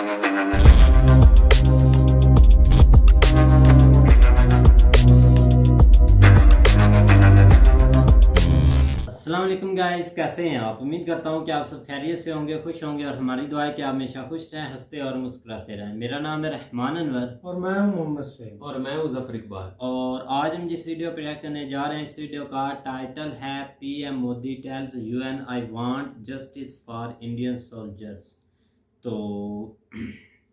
अस्सलाम वालेकुम गाइस, कैसे हैं आप। उम्मीद करता हूं कि आप सब खैरियत से होंगे, खुश होंगे और हमारी दुआ है कि आप हमेशा खुश रहें, हंसते और मुस्कुराते रहें। मेरा नाम है रहमान अनवर और मैं हूं मोहम्मद सैयद। और मैं हूं जफर इकबाल। और आज हम जिस वीडियो पर रिएक्ट करने जा रहे हैं, इस वीडियो का टाइटल है PM Modi tells UN I want justice for Indian soldiers. तो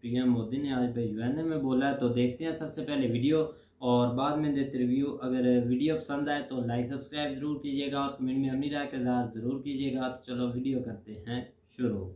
पीएम मोदी ने आज भाई यूएन में बोला है, तो देखते हैं सबसे पहले वीडियो और बाद में देते रिव्यू। अगर वीडियो पसंद आए तो लाइक सब्सक्राइब ज़रूर कीजिएगा और कमेंट में अपनी राय का इज़हार ज़रूर कीजिएगा। तो चलो वीडियो करते हैं शुरू।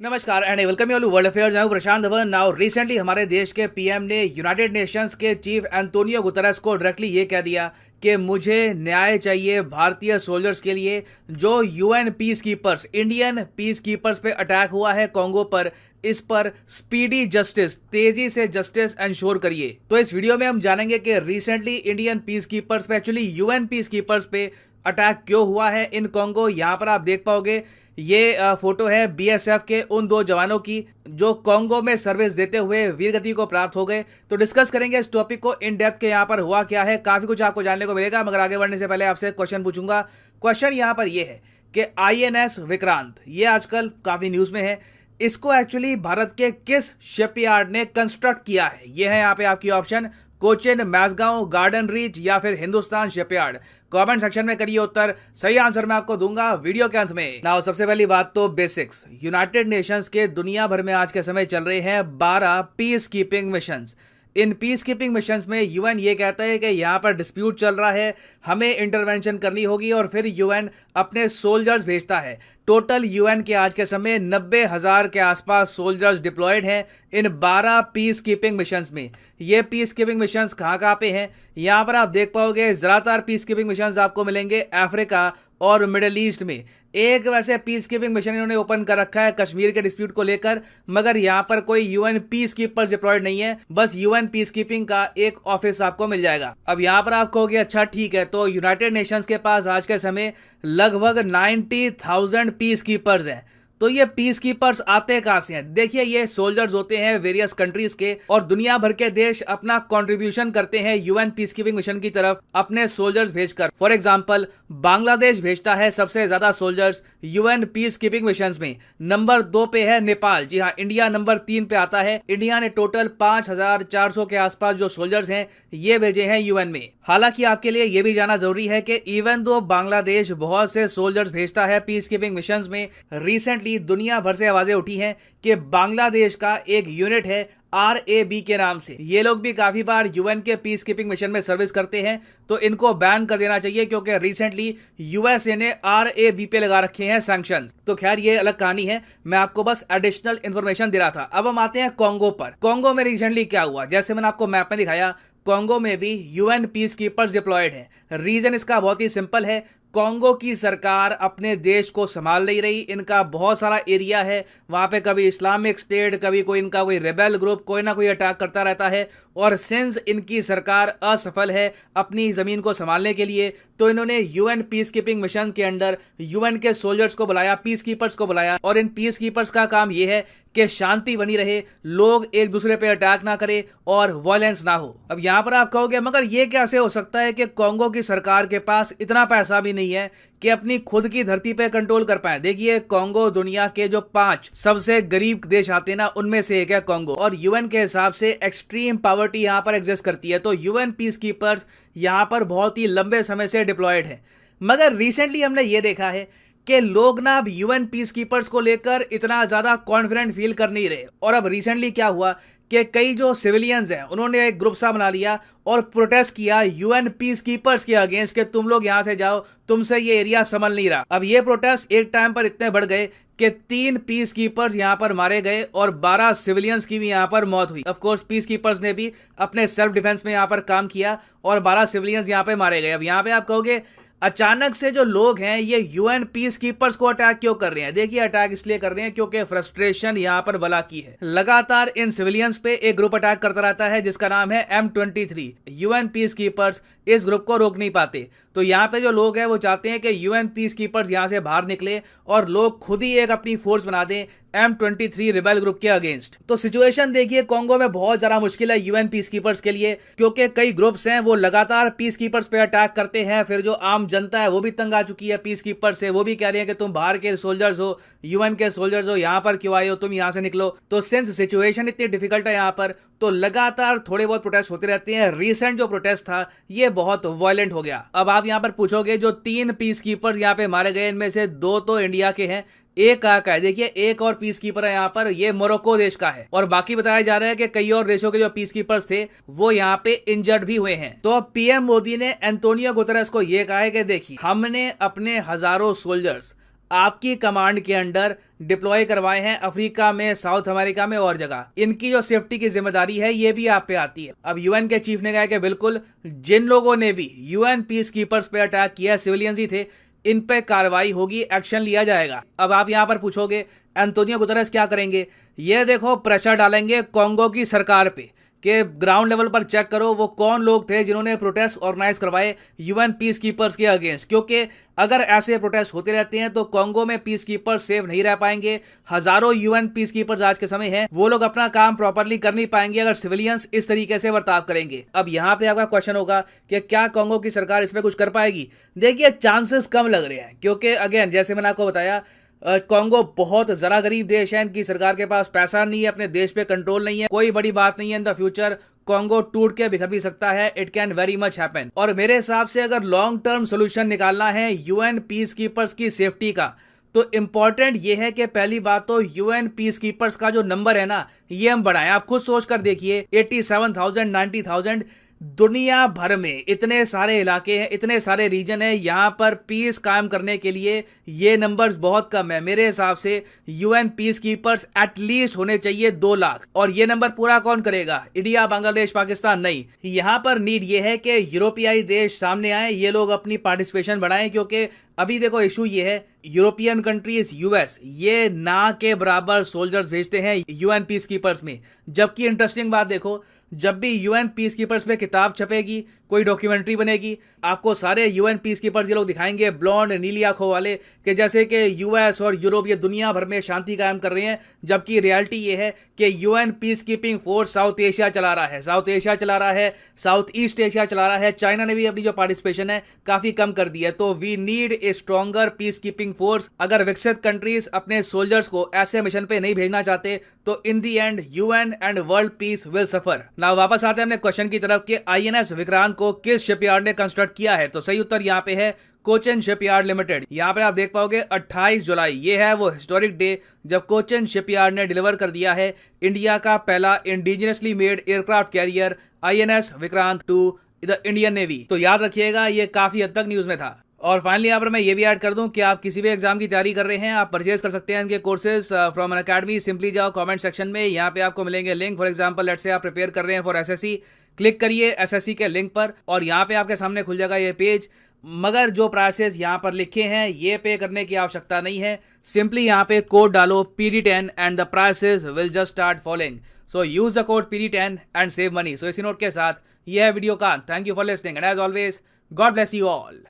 नमस्कार and welcome you all world affairs. मैं हूं प्रशांत धवन। नाउ रिसेंटली हमारे देश के पीएम ने यूनाइटेड नेशंस के चीफ एंटोनियो गुतेरेस को डायरेक्टली ये कह दिया कि मुझे न्याय चाहिए भारतीय सोल्जर्स के लिए जो UN peace keepers, Indian peace keepers पे अटैक हुआ है कॉन्गो पर। इस पर स्पीडी जस्टिस, तेजी से जस्टिस इंश्योर करिए। तो इस वीडियो में हम जानेंगे कि रिसेंटली इंडियन पीस कीपर्स पे, एक्चुअली यूएन पीस कीपर्स पे अटैक क्यों हुआ है इन कॉन्गो। यहाँ पर आप देख पाओगे ये फोटो है बीएसएफ के उन 2 जवानों की जो कॉन्गो में सर्विस देते हुए वीरगति को प्राप्त हो गए। तो डिस्कस करेंगे इस टॉपिक को इन डेप्थ के यहाँ पर हुआ क्या है, काफी कुछ आपको जानने को मिलेगा। मगर आगे बढ़ने से पहले आपसे क्वेश्चन पूछूंगा। क्वेश्चन यहाँ पर ये है कि आईएनएस विक्रांत, ये आजकल काफी न्यूज में है, इसको एक्चुअली भारत के किस शिपयार्ड ने कंस्ट्रक्ट किया है। ये है यहाँ पे आपकी option, Cochin, Mazagon, garden reach या फिर हिंदुस्तान शिपयार्ड। कमेंट सेक्शन में करिए उत्तर, सही आंसर मैं आपको दूंगा वीडियो के अंत में। नाउ सबसे पहली बात तो बेसिक्स। यूनाइटेड नेशंस के दुनिया भर में आज के समय चल रहे हैं 12 peace keeping missions. In peace keeping missions में यूएन ये कहता है कि यहाँ पर डिस्प्यूट चल रहा है, हमें इंटरवेंशन करनी होगी और फिर यूएन अपने सोल्जर्स भेजता है। टोटल यूएन के आज के समय 90,000 के आसपास सोल्जर्स डिप्लॉयड हैं इन 12 पीस कीपिंग मिशंस में। ये पीस कीपिंग मिशंस कहाँ पे हैं, यहाँ पर आप देख पाओगे ज़्यादातर पीस कीपिंग मिशंस आपको मिलेंगे अफ्रीका और मिडिल ईस्ट में। एक वैसे पीस कीपिंग मिशन इन्होंने ओपन कर रखा है कश्मीर के डिस्प्यूट को लेकर, मगर यहाँ पर कोई यूएन पीस कीपर्स डिप्लॉयड नहीं है, बस यूएन पीस कीपिंग का एक ऑफिस आपको मिल जाएगा। अब यहाँ पर आप कहोगे अच्छा ठीक है, तो यूनाइटेड नेशंस के पास आज के समय लगभग 90,000 पीस कीपर्स हैं, तो ये पीस कीपर्स आते कहां से हैं। देखिए ये सोल्जर्स होते हैं वेरियस कंट्रीज के और दुनिया भर के देश अपना कंट्रीब्यूशन करते हैं यूएन पीस कीपिंग मिशन की तरफ अपने सोल्जर्स भेजकर। फॉर एग्जांपल बांग्लादेश भेजता है सबसे ज्यादा soldiers UN peace keeping mission में। नंबर 2 पे है नेपाल। जी हाँ, इंडिया नंबर 3 पे आता है। इंडिया ने टोटल 5,400 के आसपास जो सोल्जर्स हैं ये भेजे हैं यूएन में। हालांकि आपके लिए ये भी जाना जरूरी है कि इवन दो बांग्लादेश बहुत से सोल्जर्स भेजता है पीस कीपिंग मिशंस में, रिसेंटली दुनिया भर से आवाजें उठी हैं कि बांग्लादेश का एक यूनिट है RAB के नाम से, ये लोग भी काफी बार यूएन के पीस कीपिंग मिशन में सर्विस करते हैं, तो इनको बैन कर देना चाहिए क्योंकि रिसेंटली यूएसए ने RAB पे लगा रखे हैं सैंक्शंस। तो खैर ये अलग कहानी है, मैं आपको बस एडिशनल इंफॉर्मेशन दे रहा था। अब हम आते हैं कॉन्गो पर। कॉन्गो में रिसेंटली क्या हुआ, जैसे मैंने आपको मैप में दिखाया, कॉन्गो में भी यूएन पीस कीपर्स डिप्लॉयड हैं। रीजन इसका बहुत ही सिंपल है, कॉन्गो की सरकार अपने देश को संभाल नहीं रही। इनका बहुत सारा एरिया है, वहाँ पे कभी इस्लामिक स्टेट, कभी कोई इनका कोई रेबेल ग्रुप कोई ना कोई अटैक करता रहता है। और सिंस इनकी सरकार असफल है अपनी ज़मीन को संभालने के लिए, तो इन्होंने यूएन पीस कीपिंग मिशन के अंडर यूएन के सोल्जर्स को बुलाया, पीस कीपर्स को बुलाया। और इन पीस कीपर्स का काम यह है कि शांति बनी रहे, लोग एक दूसरे पे अटैक ना करें और वायलेंस ना हो। अब यहाँ पर आप कहोगे मगर ये कैसे हो सकता है कि कॉन्गो की सरकार के पास इतना पैसा भी नहीं है कि अपनी खुद की धरती पे कंट्रोल कर पाए। देखिए कॉन्गो दुनिया के जो 5 सबसे गरीब देश आते हैं ना, उनमें से एक है कॉन्गो, और यूएन के हिसाब से एक्सट्रीम पॉवर्टी यहाँ पर एग्जिस्ट करती है। तो यूएन पीस कीपर्स यहाँ पर बहुत ही लंबे समय से डिप्लॉयड है। मगर रिसेंटली हमने ये देखा है कि लोग ना अब यूएन पीस कीपर्स को लेकर इतना ज्यादा कॉन्फिडेंट फील कर नहीं रहे। और अब रिसेंटली क्या हुआ कि कई जो सिविलियंस हैं उन्होंने एक ग्रुप सा बना लिया और प्रोटेस्ट किया यूएन पीस कीपर्स के अगेंस्ट कि तुम लोग यहां से जाओ, तुमसे ये एरिया संभल नहीं रहा। अब ये प्रोटेस्ट एक टाइम पर इतने बढ़ गए कि 3 पीस कीपर्स यहां पर मारे गए और 12 सिविलियंस की भी यहां पर मौत हुई। ऑफ कोर्स पीस कीपर्स ने भी अपने सेल्फ डिफेंस में यहां पर काम किया और 12 सिविलियंस यहां पे मारे गए। अब यहां पे आप कहोगे अचानक से जो लोग हैं ये यूएन पीस कीपर्स को अटैक क्यों कर रहे हैं? देखिए अटैक इसलिए कर रहे हैं क्योंकि फ्रस्ट्रेशन यहां पर बला की है। लगातार इन सिविलियंस पे एक ग्रुप अटैक करता रहता है जिसका नाम है M23। यूएन पीस कीपर्स इस ग्रुप को रोक नहीं पाते, तो यहाँ पे जो लोग हैं वो चाहते हैं कि यूएन पीस कीपर्स यहाँ से बाहर निकले और लोग खुद ही एक अपनी फोर्स बना दें M23 रिबेल ग्रुप के अगेंस्ट। तो सिचुएशन देखिए कॉन्गो में बहुत ज्यादा मुश्किल है यूएन पीस कीपर्स के लिए, क्योंकि कई ग्रुप्स हैं वो लगातार पीस कीपर्स पे अटैक करते हैं। फिर जो आम जनता है वो भी तंग आ चुकी है पीस कीपर से, वो भी कह रहे हैं कि तुम बाहर के सोल्जर्स हो, यूएन के सोल्जर्स हो, यहाँ पर क्यों आए हो, तुम यहाँ से निकलो। तो सिंस सिचुएशन इतनी डिफिकल्ट है यहाँ पर, तो लगातार थोड़े बहुत प्रोटेस्ट होते रहते हैं। रिसेंट जो प्रोटेस्ट था ये बहुत वायलेंट हो गया। अब आप यहाँ पर पूछोगे जो 3 पीस कीपर यहाँ पे मारे गए इनमें से 2 तो इंडिया के हैं, एक का है। देखिए एक और पीस कीपर है यहाँ पर, ये मोरक्को देश का है, और बाकी बताया जा रहा है कि कई और देशों के जो पीस कीपर्स थे वो यहाँ पे इंजर्ड भी हुए हैं। तो अब पीएम मोदी ने एंटोनियो गुतेरेस को ये कहा है कि देखिए हमने अपने हजारों सोल्जर्स आपकी कमांड के अंडर डिप्लॉय करवाए हैं अफ्रीका में, साउथ अमेरिका में और जगह। इनकी जो सेफ्टी की जिम्मेदारी है ये भी आप पे आती है। अब यूएन के चीफ ने कहा कि बिल्कुल जिन लोगों ने भी यूएन पीस कीपर्स पे अटैक किया सिविलियंस ही थे, इन पे कार्रवाई होगी, एक्शन लिया जाएगा। अब आप यहां पर पूछोगे एंटोनियो गुतेरेस क्या करेंगे? ये देखो प्रेशर डालेंगे कॉन्गो की सरकार पे कि ग्राउंड लेवल पर चेक करो वो कौन लोग थे जिन्होंने प्रोटेस्ट ऑर्गेनाइज करवाए यूएन पीस कीपर्स के अगेंस्ट, क्योंकि अगर ऐसे प्रोटेस्ट होते रहते हैं तो कॉन्गो में पीस कीपर्स सेव नहीं रह पाएंगे। हजारों यूएन पीस कीपर्स आज के समय हैं, वो लोग अपना काम प्रॉपरली कर नहीं पाएंगे अगर सिविलियंस इस तरीके से बर्ताव करेंगे। अब यहाँ पे आपका क्वेश्चन होगा कि क्या कॉन्गो की सरकार इसमें कुछ कर पाएगी? देखिए चांसेस कम लग रहे हैं, क्योंकि अगेन जैसे मैंने आपको बताया कॉन्गो बहुत जरा गरीब देश है, इनकी सरकार के पास पैसा नहीं है, अपने देश पे कंट्रोल नहीं है। कोई बड़ी बात नहीं है, इन द फ्यूचर कॉन्गो टूट के बिखर भी सकता है, it can very much happen. और मेरे हिसाब से अगर लॉन्ग टर्म सोल्यूशन निकालना है यूएन पीस कीपर्स की सेफ्टी का, तो इंपॉर्टेंट ये है कि पहली बात तो यूएन पीस कीपर्स का जो नंबर है ना ये हम बढ़ाएं। आप खुद सोच कर देखिए 87,000 90,000 दुनिया भर में इतने सारे इलाके हैं, इतने सारे रीजन है, यहाँ पर पीस कायम करने के लिए ये नंबर्स बहुत कम है। मेरे हिसाब से यूएन पीस कीपर्स एटलीस्ट होने चाहिए 2 लाख, और ये नंबर पूरा कौन करेगा? इंडिया, बांग्लादेश, पाकिस्तान नहीं। यहाँ पर नीड ये है कि यूरोपियाई देश सामने आए, ये लोग अपनी पार्टिसिपेशन बढ़ाएं, क्योंकि अभी देखो इशू ये है यूरोपियन कंट्रीज, यूएस ये ना के बराबर सोल्जर्स भेजते हैं यूएन पीस कीपर्स में। जबकि इंटरेस्टिंग बात देखो, जब भी यूएन पीस कीपर्स पे किताब छपेगी, कोई डॉक्यूमेंट्री बनेगी, आपको सारे यूएन पीस कीपर्स ये लोग दिखाएंगे ब्लॉन्ड नीली आंखों वाले, कि जैसे कि यूएस और यूरोप ये दुनिया भर में शांति कायम कर रहे हैं। जबकि रियलिटी ये है कि UN peace keeping force south Asia चला रहा है, साउथ एशिया चला रहा है, साउथ ईस्ट एशिया चला रहा है। चाइना ने भी अपनी जो पार्टिसिपेशन है काफी कम कर दी है। तो we need a stronger peace keeping force. अगर विकसित कंट्रीज अपने सोल्जर्स को ऐसे मिशन पे नहीं भेजना चाहते तो in the end UN and world peace will suffer. Now वापस आते हैं अपने क्वेश्चन की तरफ कि आईएनएस विक्रांत को किस शिपयार्ड ने कंस्ट्रक्ट किया है? तो सही उत्तर यहाँ पे है कोचिन शिपयार्ड लिमिटेड। यहाँ पे आप देख पाओगे 28 जुलाई ये है वो हिस्टोरिक डे जब कोचिन शिपयार्ड ने डिलीवर कर दिया है इंडिया का पहला indigenously made aircraft carrier INS Vikrant to the Indian Navy. तो याद रखिएगा ये काफी हद तक न्यूज में था। और फाइनली यहाँ पर मैं ये भी ऐड कर दूं कि आप किसी भी एग्जाम की तैयारी कर रहे हैं, आप परचेज कर सकते हैं इनके courses from Unacademy. Simply जाओ कमेंट सेक्शन में, यहाँ पे आपको मिलेंगे link. For example let's say आप प्रिपेयर कर रहे हैं फॉर एसएससी, क्लिक करिए एसएससी के लिंक पर और यहाँ पे आपके सामने खुल जाएगा ये पेज। मगर जो प्राइसेस यहाँ पर लिखे हैं ये पे करने की आवश्यकता नहीं है, सिंपली यहाँ पे कोड डालो PD10 and the prices will just start following. So use the code PD10 and save money. So इसी नोट के साथ ये है वीडियो का। Thank you for listening and as always God bless you all.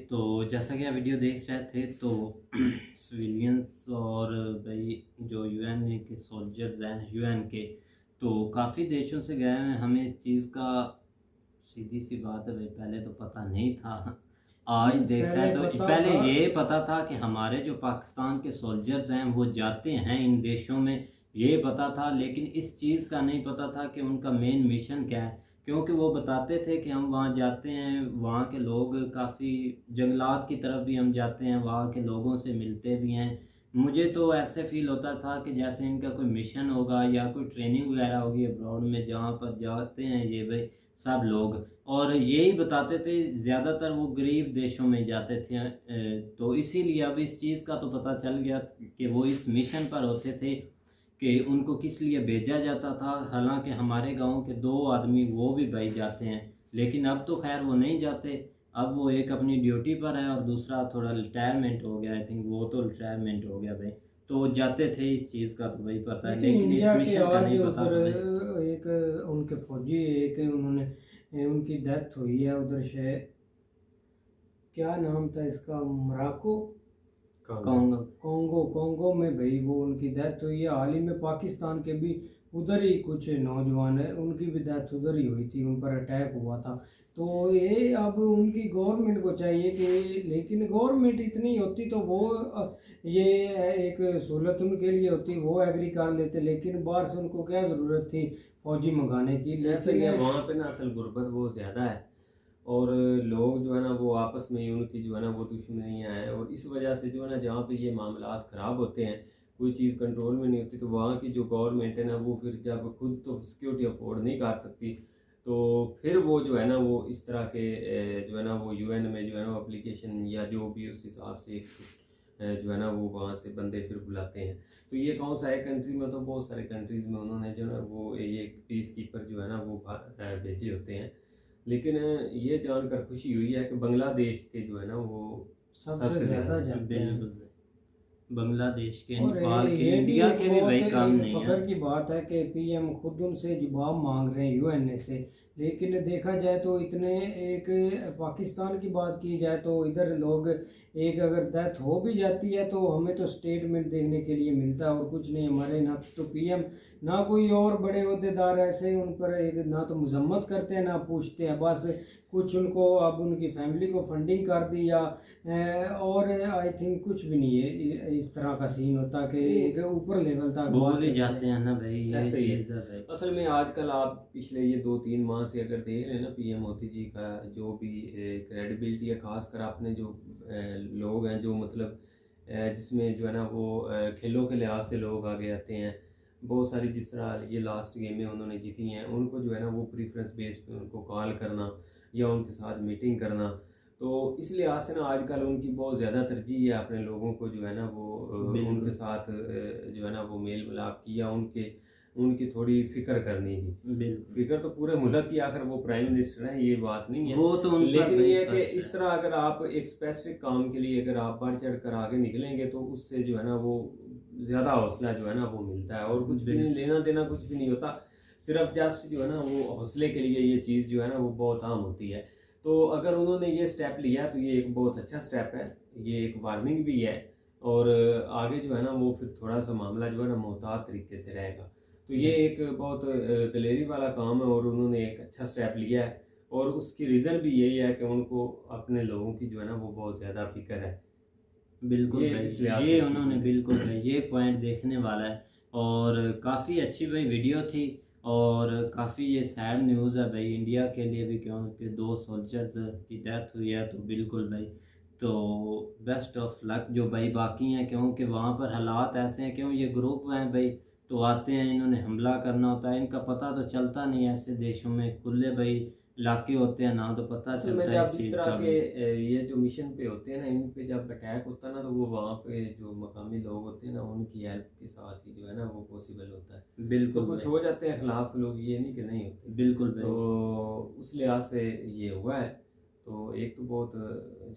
तो जैसा कि आप वीडियो देख रहे थे तो सिविलियंस और भाई जो यूएन के सोल्जर्स हैं यूएन के, तो काफ़ी देशों से गए हैं। हमें इस चीज़ का सीधी सी बात है भाई पहले तो पता नहीं था, आज देखा है तो पहले ये पता था कि हमारे जो पाकिस्तान के सोल्जर्स हैं वो जाते हैं इन देशों में, ये पता था। लेकिन इस चीज़ का नहीं पता था कि उनका मेन मिशन क्या है, क्योंकि वो बताते थे कि हम वहाँ जाते हैं, वहाँ के लोग काफ़ी जंगलात की तरफ भी हम जाते हैं, वहाँ के लोगों से मिलते भी हैं। मुझे तो ऐसे फील होता था कि जैसे इनका कोई मिशन होगा या कोई ट्रेनिंग वगैरह होगी अब्रॉड में, जहाँ पर जाते हैं ये भाई सब लोग। और यही बताते थे, ज़्यादातर वो गरीब देशों में जाते थे। तो इसीलिए अब इस चीज़ का तो पता चल गया कि वो इस मिशन पर होते थे कि उनको किस लिए भेजा जाता था। हालांकि हमारे गांव के 2 आदमी वो भी भाई जाते हैं, लेकिन अब तो खैर वो नहीं जाते। अब वो एक अपनी ड्यूटी पर है और दूसरा थोड़ा रिटायरमेंट हो गया, आई थिंक वो तो रिटायरमेंट हो गया भाई। तो जाते थे, इस चीज़ का तो भाई पता है, लेकिन इस इंडिया के मिशन का आज नहीं पता था भाई। उधर एक उनके फौजी, एक उन्होंने उनकी डेथ हुई है उधर से, क्या नाम था इसका, मोरक्को, कहूँगा कोंगो में भाई वो उनकी डेथ हुई है। हाल ही में पाकिस्तान के भी उधर ही कुछ नौजवान है, उनकी भी डेथ उधर ही हुई थी, उन पर अटैक हुआ था। तो ये अब उनकी गवर्नमेंट को चाहिए कि, लेकिन गवर्नमेंट इतनी होती तो वो ये एक सहूलत उनके लिए होती, वो एग्री कर लेते, लेकिन बाहर से उनको क्या ज़रूरत थी फौजी मंगाने की। ऐसा ही है, लेकिन वहाँ पे ना असल गुर्बत बहुत ज़्यादा है और लोग जो है ना वो आपस में ही उनकी जो है ना वो दुश्मनियाँ हैं, और इस वजह से जो है ना जहाँ पे ये मामलात ख़राब होते हैं, कोई चीज़ कंट्रोल में नहीं होती, तो वहाँ की जो गवर्नमेंट है ना वो फिर जब खुद तो सिक्योरिटी अफोर्ड नहीं कर सकती, तो फिर वो जो है ना वो इस तरह के जो है ना वो यूएन में जो है ना एप्लीकेशन या जो भी उस हिसाब से जो है ना वो वहाँ से बंदे फिर बुलाते हैं। तो ये कौन सा है कंट्री में, तो बहुत सारे कंट्रीज़ में उन्होंने जो है ना वो ये पीस कीपर जो है ना वो भेजे होते हैं। लेकिन ये जानकर खुशी हुई है कि बांग्लादेश के जो है ना वो सबसे ज़्यादा जाते हैं। बिल्कुल, बांग्लादेश के, और नेपाल के, ये इंडिया के भी बहुत भाई काम एक नहीं है। फख्र की बात है कि पीएम खुद उनसे जवाब मांग रहे हैं यूएनए से। लेकिन देखा जाए तो इतने, एक पाकिस्तान की बात की जाए तो इधर लोग, एक अगर डेथ हो भी जाती है तो हमें तो स्टेटमेंट देखने के लिए मिलता है और कुछ नहीं। हमारे ना तो पीएम ना कोई और बड़े अहदेदार ऐसे उन पर एक ना तो मजम्मत करते हैं ना पूछते हैं, बस कुछ उनको अब उनकी फैमिली को फंडिंग कर दी या और आई थिंक कुछ भी नहीं है। इस तरह का सीन होता कि एक ऊपर लेवल तक बोल बात ही चलती जाते हैं ना भाई, ये ऐसे ही है। चीज़ है भाई। असल में आजकल आप पिछले ये 2-3 माह से अगर देख लें ना पीएम मोदी जी का जो भी क्रेडिबिलिटी है, खासकर आपने जो लोग हैं जो मतलब जिसमें जो है ना वो खेलों के लिहाज से लोग आगे आते हैं, बहुत सारी जिस तरह ये लास्ट गेमें उन्होंने जीती हैं, उनको जो है ना वो प्रीफ्रेंस बेस पे उनको कॉल करना या उनके साथ मीटिंग करना, तो इस लिहाज से ना आजकल उनकी बहुत ज़्यादा तरजीह है अपने लोगों को जो है ना वो उनके साथ जो है ना वो मेल मिलाप किया, उनकी थोड़ी फिक्र करनी की। बिल्कुल, फिक्र तो पूरे मुल्क की, आखिर वो प्राइम मिनिस्टर हैं, ये बात नहीं है। वो तो उन पर लेकिन भाई ये है कि फर्ज इस तरह अगर आप एक स्पेसिफिक काम के लिए अगर आप बढ़ चढ़ कर आगे निकलेंगे तो उससे जो है ना वो ज़्यादा हौसला जो है ना वो मिलता है, और कुछ भी नहीं, लेना देना कुछ भी नहीं होता, सिर्फ जस्ट जो है ना वो हौसले के लिए ये चीज़ जो है ना वो बहुत आम होती है। तो अगर उन्होंने ये स्टेप लिया तो ये एक बहुत अच्छा स्टेप है, ये एक वार्निंग भी है, और आगे जो है ना वो फिर थोड़ा सा मामला जो है ना मोहतात तरीके से रहेगा। तो ये एक बहुत दिलेरी वाला काम है और उन्होंने एक अच्छा स्टेप लिया है, और उसकी रीज़न भी यही है कि उनको अपने लोगों की जो है ना वो बहुत ज़्यादा फिक्र है। बिल्कुल ये भाई, इस लिहाज ये से उन्होंने चीज़ें। बिल्कुल भाई ये पॉइंट देखने वाला है। और काफ़ी अच्छी भाई वीडियो थी, और काफ़ी ये सैड न्यूज़ है भाई इंडिया के लिए भी, क्योंकि 2 सोल्जर्स की डेथ हुई है। तो बिल्कुल भाई, तो बेस्ट ऑफ लक जो भाई बाकी हैं, क्योंकि वहाँ पर हालात ऐसे हैं, क्यों ये ग्रुप हैं भाई, तो आते हैं, इन्होंने हमला करना होता है, इनका पता तो चलता नहीं है। ऐसे देशों में खुले भाई इलाके होते हैं ना, तो पता असल चलता में है जब इस इस चीज़ तरह का के भी। ये जो मिशन पे होते हैं ना, इन पे जब अटैक होता है ना, तो वो वहाँ पे जो मकामी लोग होते हैं ना उनकी हेल्प के साथ ही जो है ना वो पॉसिबल होता है। बिल्कुल तो कुछ भाई, हो जाते हैं खिलाफ लोग, ये नहीं कि नहीं होते। बिल्कुल भाई, तो उस लिहाज से ये हुआ है। तो एक तो बहुत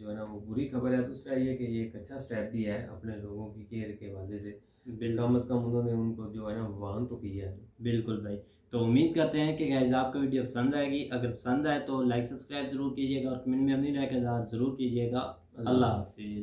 जो है ना वो बुरी खबर है, दूसरा ये कि ये एक अच्छा स्टेप भी है अपने लोगों की केयर के हवाले से, बिल्कुल कम अज़ कम उन्होंने उनको जो है ना वार्न तो किया है। बिल्कुल भाई। तो उम्मीद करते हैं कि गाइस आपको वीडियो पसंद आएगी। अगर पसंद आए तो लाइक सब्सक्राइब जरूर कीजिएगा और कमेंट में अपनी राय का इज़हार ज़रूर कीजिएगा। अल्लाह हाफिज़।